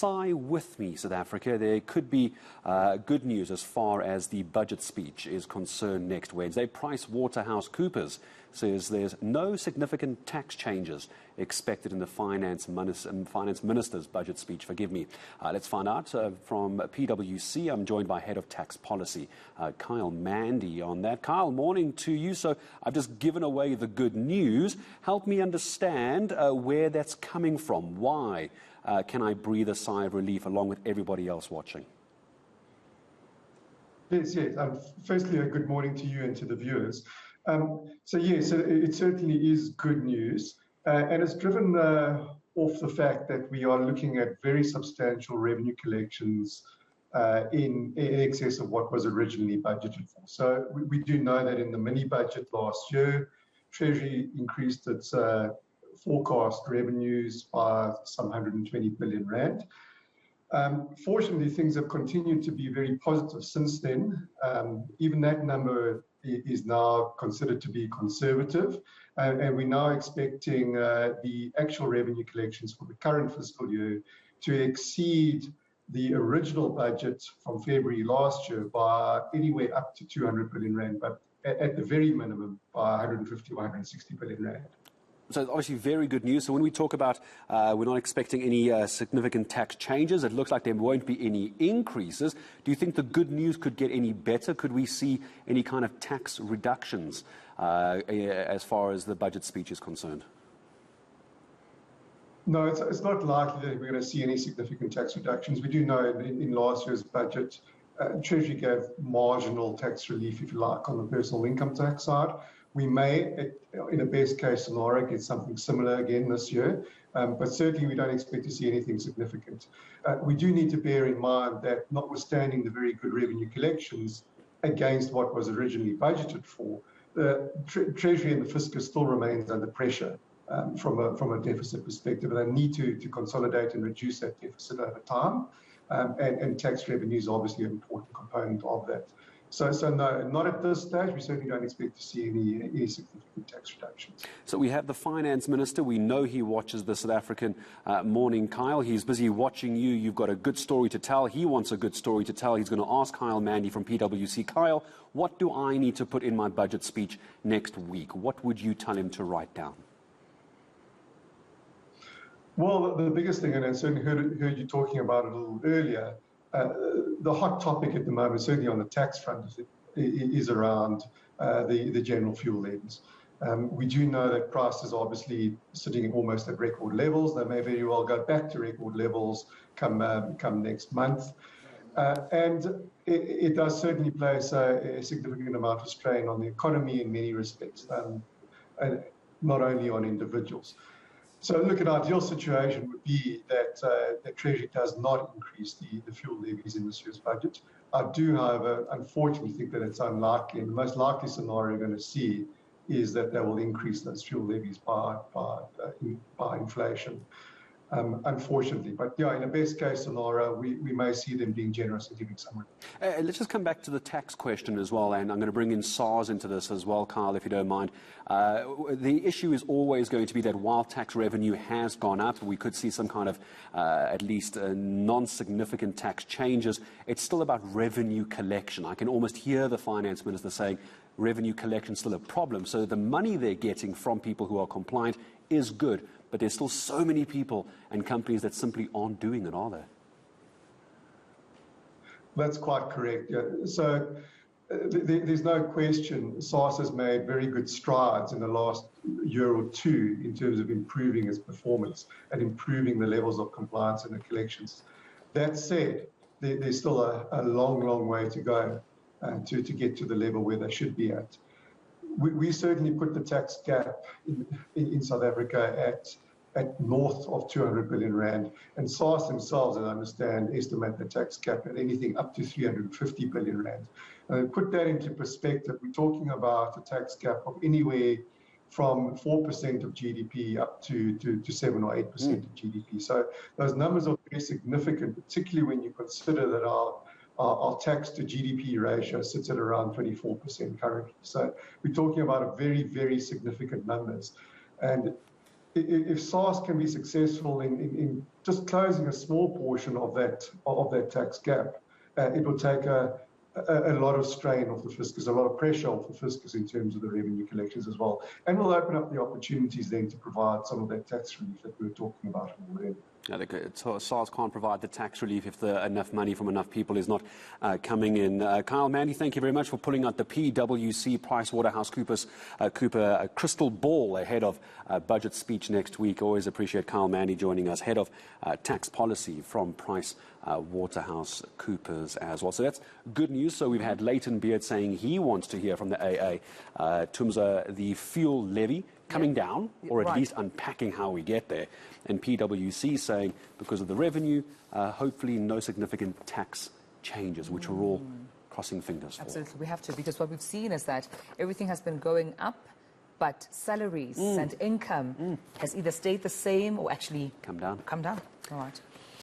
sigh with me, South Africa. There could be good news as far as the budget speech is concerned next Wednesday. Pricewaterhouse Coopers says there's no significant tax changes expected in the finance minister's budget speech. Forgive me. Let's find out from PwC. I'm joined by Head of Tax Policy, Kyle Mandy, on that. Kyle, morning to you. So I've just given away the good news. Help me understand where that's coming from. Why can I breathe a sigh of relief along with everybody else watching? Yes. Firstly, a good morning to you and to the viewers. So it certainly is good news, and it's driven off the fact that we are looking at very substantial revenue collections in excess of what was originally budgeted for. So we do know that in the mini budget last year, Treasury increased its forecast revenues by some 120 billion rand. Fortunately, things have continued to be very positive since then. Even that number is now considered to be conservative, and we're now expecting the actual revenue collections for the current fiscal year to exceed the original budget from February last year by anywhere up to 200 billion rand, but at the very minimum by 150 or 160 billion rand. So obviously very good news. So when we talk about we're not expecting any significant tax changes, it looks like there won't be any increases. Do you think the good news could get any better? Could we see any kind of tax reductions as far as the budget speech is concerned? No, it's not likely that we're going to see any significant tax reductions. We do know in last year's budget, Treasury gave marginal tax relief, if you like, on the personal income tax side. We may, in a best case scenario, get something similar again this year, but certainly we don't expect to see anything significant. We do need to bear in mind that notwithstanding the very good revenue collections against what was originally budgeted for, the Treasury and the Fiscus still remains under pressure from a deficit perspective, and they need to consolidate and reduce that deficit over time, and tax revenue is obviously an important component of that. So no, not at this stage. We certainly don't expect to see any significant tax reductions. So we have the finance minister. We know he watches the South African morning, Kyle. He's busy watching you. You've got a good story to tell. He wants a good story to tell. He's going to ask Kyle Mandy from PwC. Kyle, what do I need to put in my budget speech next week? What would you tell him to write down? Well, the biggest thing, and I certainly heard you talking about it a little earlier, the hot topic at the moment, certainly on the tax front, is around the general fuel levies. We do know that prices are obviously sitting almost at record levels. They may very well go back to record levels come next month. And it does certainly place a significant amount of strain on the economy in many respects, and not only on individuals. So look, an ideal situation would be that the Treasury does not increase the fuel levies in this year's budget. I do, however, unfortunately think that it's unlikely, and the most likely scenario we're going to see is that they will increase those fuel levies by inflation, unfortunately. But yeah, in a best case scenario, we may see them being generous and giving some. Let's just come back to the tax question as well, and I'm going to bring in SARS into this as well, Kyle, if you don't mind. The issue is always going to be that while tax revenue has gone up, we could see some kind of at least non-significant tax changes. It's still about revenue collection. I can almost hear the finance minister saying revenue collection is still a problem. So the money they're getting from people who are compliant is good, but there's still so many people and companies that simply aren't doing it, are there? That's quite correct. Yeah. So there's no question SARS has made very good strides in the last year or two in terms of improving its performance and improving the levels of compliance and the collections. That said, there's still a long way to go to get to the level where they should be at. We certainly put the tax gap in South Africa at north of 200 billion rand, and SARS themselves, as I understand, estimate the tax gap at anything up to 350 billion rand. Put that into perspective, we're talking about a tax gap of anywhere from 4% of GDP up to 7 or 8% of GDP. So those numbers are very significant, particularly when you consider that our tax to GDP ratio sits at around 24% currently. So we're talking about a very significant numbers. And if SARS can be successful in just closing a small portion of that tax gap, it will take a lot of strain off the fiscus, a lot of pressure off the fiscus in terms of the revenue collections as well, and will open up the opportunities then to provide some of that tax relief that we were talking about already. I think SARS can't provide the tax relief if enough money from enough people is not coming in. Kyle, Mandy, thank you very much for pulling out the PwC Pricewaterhouse Coopers crystal ball ahead of budget speech next week. Always appreciate Kyle Mandy joining us, head of tax policy from Pricewaterhouse Coopers as well. So that's good news. So we've had Leighton Beard saying he wants to hear from the AA in terms of the fuel levy coming down, or at least unpacking how we get there. And PwC saying because of the revenue, hopefully no significant tax changes, which we're all crossing fingers for. Absolutely, we have to, because what we've seen is that everything has been going up, but salaries and income has either stayed the same or actually come down. All right.